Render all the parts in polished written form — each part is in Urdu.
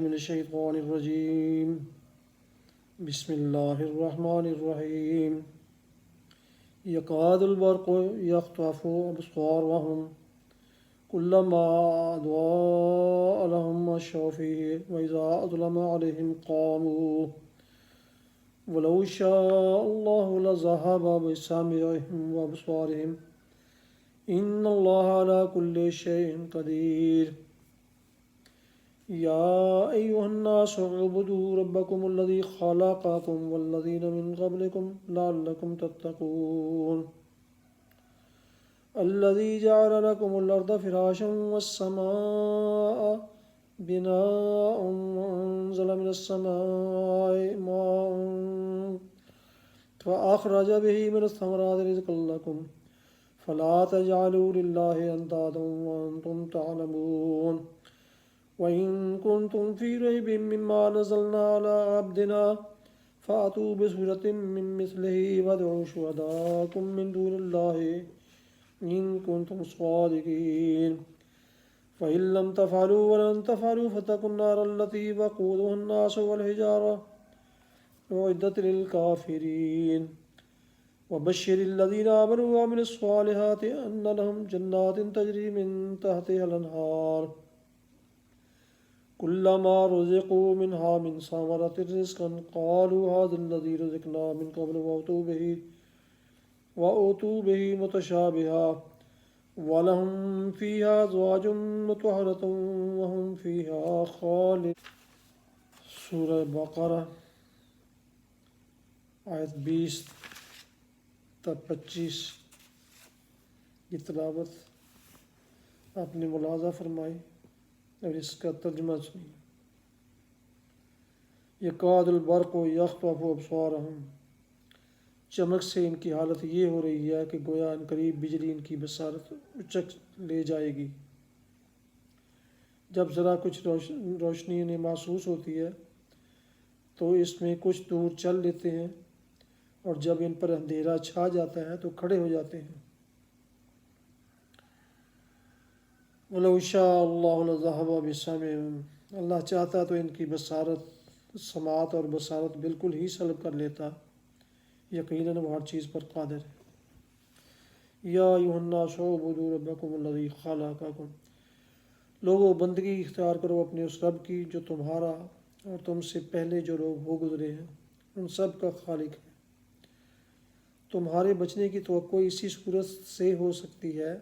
من الشيطان الرجيم بسم الله الرحمن الرحيم يكاد البرق يخطف أبصارهم كلما أضاء لهم مشوا فيه وإذا أظلم عليهم قاموا ولو شاء الله لذهب بسمعهم وأبصارهم إن الله على كل شيء قدير يا أيها الناس اعبدوا ربكم الذي خلقكم والذين من قبلكم لعلكم تتقون الذي جعل لكم الأرض فراشا والسماء بناء وأنزل من السماء ماء فأخرج به من الثمرات رزقا لكم فلا تجعلوا لله أندادا وأنتم تعلمون وإن كنتم في ريب مما نزلنا على عبدنا فأتوا بسورة من مثله وادعوا شهداءكم من دون الله إن كنتم صادقين فإن لم تفعلوا ولن تفعلوا فاتقوا النار التي وقودها الناس والحجارة أعدت للكافرين وبشر الذين آمنوا وعملوا الصالحات أن لهم جنات تجري من تحتها الأنهار كلما رزقوا منها من ثمرة رزقا قالوا هذا الذي رزقنا من قبل وأتوا به متشابها ولهم فيها أزواج مطهرة وهم فيها خالدون. سورہ بقرہ آیت 20 تا 25 کی تلاوت آپ نے ملاحظہ فرمائی اور اس کا ترجمہ سنیے. یکاد البرق یخطف ابصارہم، چمک سے ان کی حالت یہ ہو رہی ہے کہ گویا ان قریب بجلی ان کی بصارت اچک لے جائے گی. جب ذرا کچھ روشنی انہیں محسوس ہوتی ہے تو اس میں کچھ دور چل لیتے ہیں، اور جب ان پر اندھیرا چھا جاتا ہے تو کھڑے ہو جاتے ہیں. وَلَوْ شَاءَ اللَّهُ لَذَهَبَ بِسَمْعِهِمْ، اللہ چاہتا تو ان کی سماعت اور بصارت بالکل ہی سلب کر لیتا. یقیناً وہ ہر چیز پر قادر ہے. یا ایھا الناس اعبدوا ربکم الذی خلقکم، لوگوں بندگی اختیار کرو اپنے اس رب کی جو تمہارا اور تم سے پہلے جو لوگ ہو گزرے ہیں ان سب کا خالق ہے. تمہارے بچنے کی توقع اسی صورت سے ہو سکتی ہے،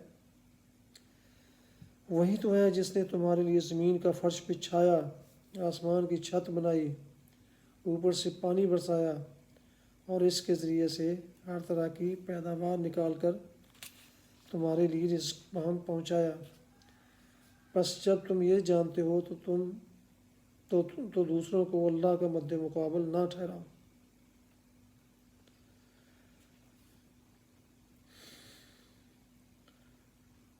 وہی تو ہے جس نے تمہارے لیے زمین کا فرش بچھایا، آسمان کی چھت بنائی، اوپر سے پانی برسایا اور اس کے ذریعے سے ہر طرح کی پیداوار نکال کر تمہارے لیے رزق پہنچایا. بس جب تم یہ جانتے ہو تو دوسروں کو اللہ کا مد مقابل نہ ٹھہراؤ.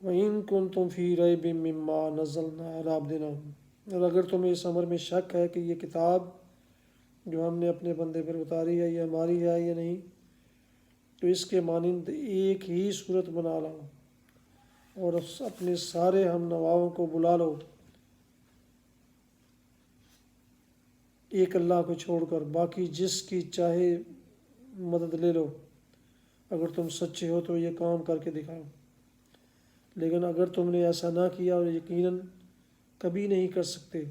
وَإِن كُنتُمْ فِي رَيْبٍ مِّمَّا نَزَّلْنَا عَلَىٰ عَبْدِنَا، اور اگر تمہیں اس امر میں شک ہے کہ یہ کتاب جو ہم نے اپنے بندے پر اتاری ہے یہ ہماری ہے یا نہیں، تو اس کے مانند ایک ہی صورت بنا لاؤ اور اپنے سارے ہم نواؤں کو بلا لو، ایک اللہ کو چھوڑ کر، باقی جس کی چاہے مدد لے لو. اگر تم سچے ہو تو یہ کام کر کے دکھاؤ. لیکن اگر تم نے ایسا نہ کیا اور یقیناً کبھی نہیں کر سکتے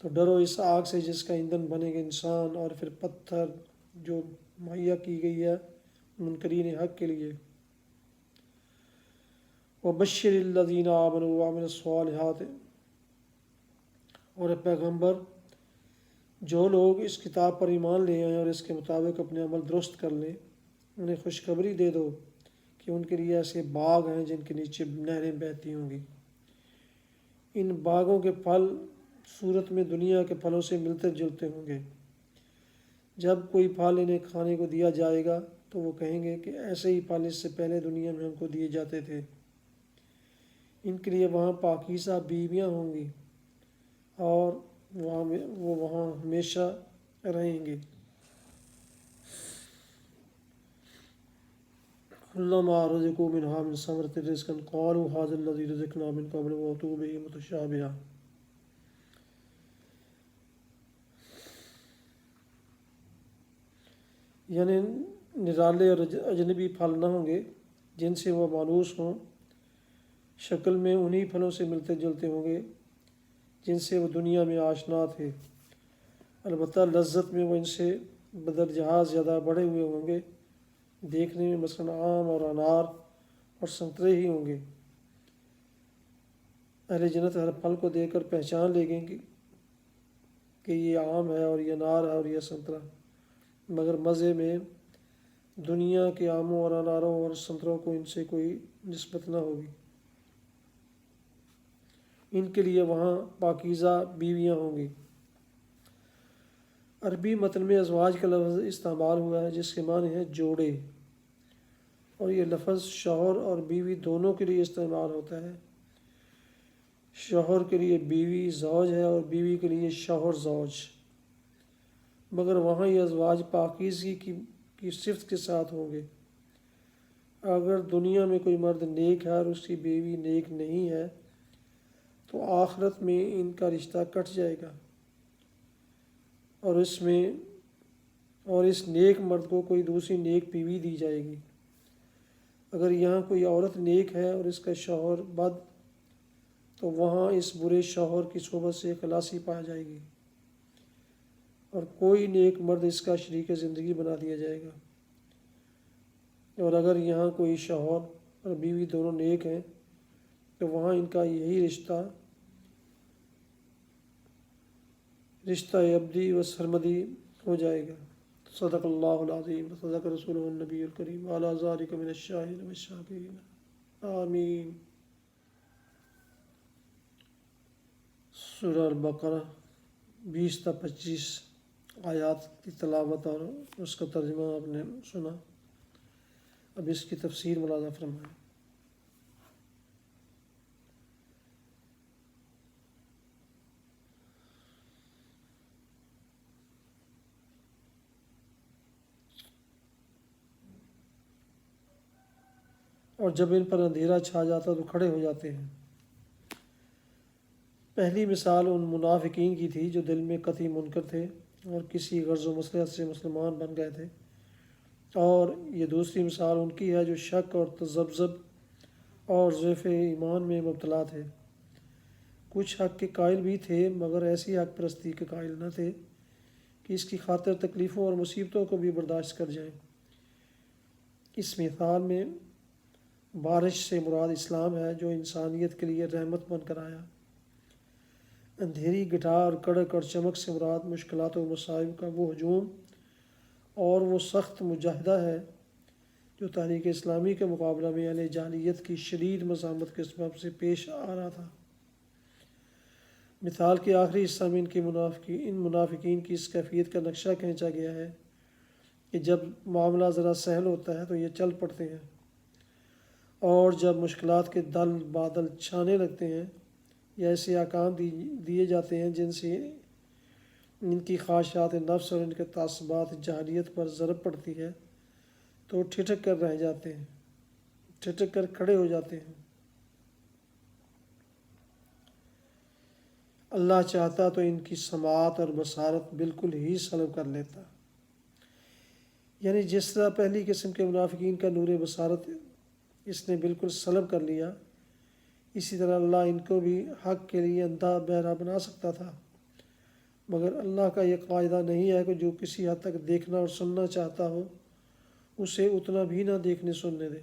تو ڈرو اس آگ سے جس کا ایندھن بنے گا انسان اور پھر پتھر جو مہیا کی گئی ہے منکرین حق کے لیے. وَبَشِّرِ الَّذِينَ آمَنُوا وَعَمِلُوا الصَّالِحَاتِ، اور اے پیغمبر جو لوگ اس کتاب پر ایمان لے آئیں اور اس کے مطابق اپنے عمل درست کر لیں انہیں خوشخبری دے دو کہ ان کے لیے ایسے باغ ہیں جن کے نیچے نہریں بہتی ہوں گی. ان باغوں کے پھل صورت میں دنیا کے پھلوں سے ملتے جلتے ہوں گے. جب کوئی پھل انہیں کھانے کو دیا جائے گا تو وہ کہیں گے کہ ایسے ہی پھل اس سے پہلے دنیا میں ہم کو دیے جاتے تھے. ان کے لیے وہاں پاکیزہ بیویاں ہوں گی اور وہ وہاں ہمیشہ رہیں گے. كلما رزقوا منها من ثمرة رزقا قالوا هذا الذي رزقنا من قبل وأتوا به متشابها. یعنی نرالے اور اجنبی پھل نہ ہوں گے جن سے وہ مانوس ہوں، شکل میں انہی پھلوں سے ملتے جلتے ہوں گے جن سے وہ دنیا میں آشنا تھے، البتہ لذت میں وہ ان سے بدرجہ زیادہ بڑھے ہوئے ہوں گے۔ دیکھنے میں مثلاً آم اور انار اور سنترے ہی ہوں گے۔ اہل جنت ہر پھل کو دیکھ کر پہچان لیں گے کہ یہ آم ہے اور یہ انار ہے اور یہ سنترا، مگر مزے میں دنیا کے آموں اور اناروں اور سنتروں کو ان سے کوئی نسبت نہ ہوگی۔ ان کے لیے وہاں پاکیزہ بیویاں ہوں گی۔ عربی متن میں ازواج کا لفظ استعمال ہوا ہے جس کے معنی ہے جوڑے، اور یہ لفظ شوہر اور بیوی دونوں کے لیے استعمال ہوتا ہے۔ شوہر کے لیے بیوی زوج ہے اور بیوی کے لیے شوہر زوج، مگر وہاں یہ ازواج پاکیزگی کی صفت کے ساتھ ہوں گے۔ اگر دنیا میں کوئی مرد نیک ہے اور اس کی بیوی نیک نہیں ہے تو آخرت میں ان کا رشتہ کٹ جائے گا، اور اس نیک مرد کو کوئی دوسری نیک بیوی دی جائے گی۔ اگر یہاں کوئی عورت نیک ہے اور اس کا شوہر بد، تو وہاں اس برے شوہر کی صحبت سے خلاصی پا جائے گی اور کوئی نیک مرد اس کا شریک زندگی بنا دیا جائے گا۔ اور اگر یہاں کوئی شوہر اور بیوی دونوں نیک ہیں تو وہاں ان کا یہی رشتہ ابدی و سرمدی ہو جائے گا۔ صدق اللہ العظیم، صدق رسولہ النبی الکریم، وعلی ذالک من الشاہدین والشاکرین، آمین۔ سورہ البقرہ 20 تا 25 آیات کی تلاوت اور اس کا ترجمہ آپ نے سنا، اب اس کی تفسیر ملاحظہ فرمائیں۔ اور جب ان پر اندھیرا چھا جاتا تو کھڑے ہو جاتے ہیں۔ پہلی مثال ان منافقین کی تھی جو دل میں قطعی منکر تھے اور کسی غرض و مصلحت سے مسلمان بن گئے تھے، اور یہ دوسری مثال ان کی ہے جو شک اور تذبذب اور ضعف ایمان میں مبتلا تھے۔ کچھ حق کے قائل بھی تھے مگر ایسی حق پرستی کے قائل نہ تھے کہ اس کی خاطر تکلیفوں اور مصیبتوں کو بھی برداشت کر جائیں۔ اس مثال میں بارش سے مراد اسلام ہے جو انسانیت کے لیے رحمت بن کر آیا۔ اندھیری گٹھا اور کڑک اور چمک سے مراد مشکلات و مصائب کا وہ ہجوم اور وہ سخت مجاہدہ ہے جو تحریک اسلامی کے مقابلہ میں اہل جاہلیت کی شدید مزاحمت کے سبب سے پیش آ رہا تھا۔ مثال کے آخری حصہ میں ان منافقین کی اس کیفیت کا نقشہ کھینچا گیا ہے کہ جب معاملہ ذرا سہل ہوتا ہے تو یہ چل پڑتے ہیں، اور جب مشکلات کے دل بادل چھانے لگتے ہیں یا ایسے احکام دیے جاتے ہیں جن سے ان کی خواہشات نفس اور ان کے تعصبات جاہلیت پر ضرب پڑتی ہے تو ٹھٹک کر رہ جاتے ہیں، ٹھٹک کر کھڑے ہو جاتے ہیں۔ اللہ چاہتا تو ان کی سماعت اور بصارت بالکل ہی سلب کر لیتا، یعنی جس طرح پہلی قسم کے منافقین کا نور بصارت اس نے بالکل سلب کر لیا، اسی طرح اللہ ان کو بھی حق کے لیے اندھا بہرا بنا سکتا تھا، مگر اللہ کا یہ قاعدہ نہیں ہے کہ جو کسی حد تک دیکھنا اور سننا چاہتا ہو اسے اتنا بھی نہ دیکھنے سننے دے۔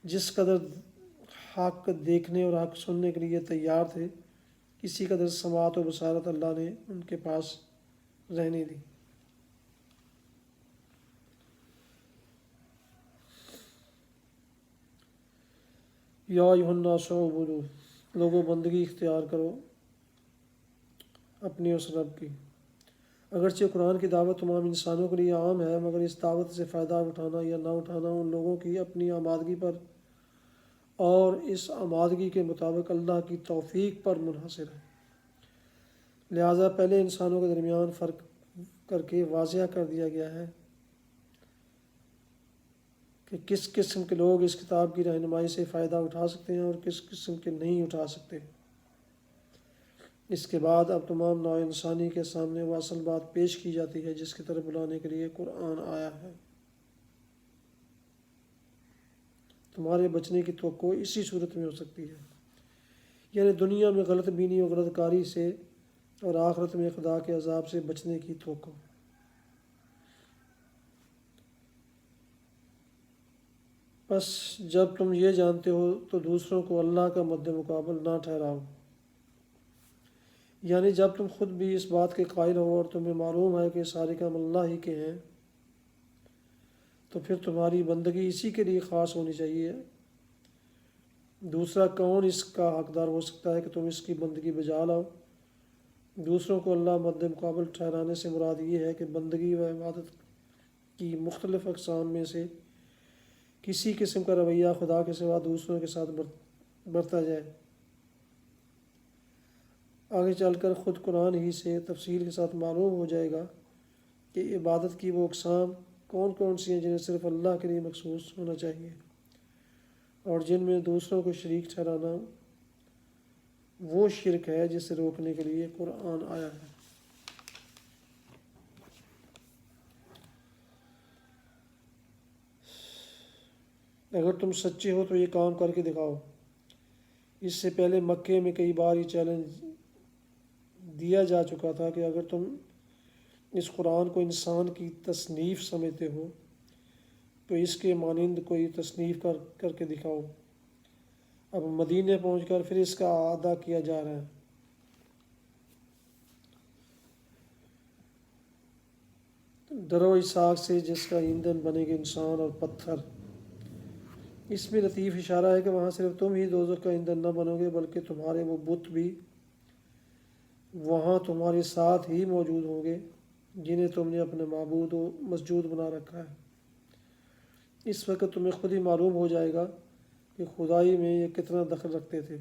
جس قدر حق دیکھنے اور حق سننے کے لیے تیار تھے اسی قدر سماعت و بصارت اللہ نے ان کے پاس رہنے دی۔ یا ایھا الناس اعبدوا، لوگوں بندگی اختیار کرو اپنے اس رب کی۔ اگرچہ قرآن کی دعوت تمام انسانوں کے لیے عام ہے، مگر اس دعوت سے فائدہ اٹھانا یا نہ اٹھانا ان لوگوں کی اپنی آمادگی پر اور اس آمادگی کے مطابق اللہ کی توفیق پر منحصر ہے۔ لہٰذا پہلے انسانوں کے درمیان فرق کر کے واضح کر دیا گیا ہے کہ کس قسم کے لوگ اس کتاب کی رہنمائی سے فائدہ اٹھا سکتے ہیں اور کس قسم کے نہیں اٹھا سکتے۔ اس کے بعد اب تمام نوع انسانی کے سامنے وہ اصل بات پیش کی جاتی ہے جس کی طرف بلانے کے لیے قرآن آیا ہے۔ تمہارے بچنے کی توقع اسی صورت میں ہو سکتی ہے، یعنی دنیا میں غلط بینی و غلط کاری سے، اور آخرت میں خدا کے عذاب سے بچنے کی توقع۔ بس جب تم یہ جانتے ہو تو دوسروں کو اللہ کا مد مقابل نہ ٹھہراؤ، یعنی جب تم خود بھی اس بات کے قائل ہو اور تمہیں معلوم ہے کہ سارے کام اللہ ہی کے ہیں، تو پھر تمہاری بندگی اسی کے لیے خاص ہونی چاہیے۔ دوسرا کون اس کا حقدار ہو سکتا ہے کہ تم اس کی بندگی بجا لاؤ؟ دوسروں کو اللہ مد مقابل ٹھہرانے سے مراد یہ ہے کہ بندگی و عبادت کی مختلف اقسام میں سے کسی قسم کا رویہ خدا کے سوا دوسروں کے ساتھ برتا جائے۔ آگے چل کر خود قرآن ہی سے تفصیل کے ساتھ معلوم ہو جائے گا کہ عبادت کی وہ اقسام کون کون سی ہیں جنہیں صرف اللہ کے لیے مخصوص ہونا چاہیے، اور جن میں دوسروں کو شریک ٹھہرانا وہ شرک ہے جسے روکنے کے لیے قرآن آیا ہے۔ اگر تم سچے ہو تو یہ کام کر کے دکھاؤ۔ اس سے پہلے مکے میں کئی بار یہ چیلنج دیا جا چکا تھا کہ اگر تم اس قرآن کو انسان کی تصنیف سمجھتے ہو تو اس کے مانند کوئی تصنیف کر کے دکھاؤ۔ اب مدینے پہنچ کر پھر اس کا اعادہ کیا جا رہا ہے۔ ڈرو اس آگ سے جس کا ایندھن بنے گے انسان اور پتھر۔ اس میں لطیف اشارہ ہے کہ وہاں صرف تم ہی دوزخ کا ایندھن نہ بنو گے بلکہ تمہارے وہ بت بھی وہاں تمہارے ساتھ ہی موجود ہوں گے جنہیں تم نے اپنے معبود و مسجود بنا رکھا ہے۔ اس وقت تمہیں خود ہی معلوم ہو جائے گا کہ خدائی میں یہ کتنا دخل رکھتے تھے۔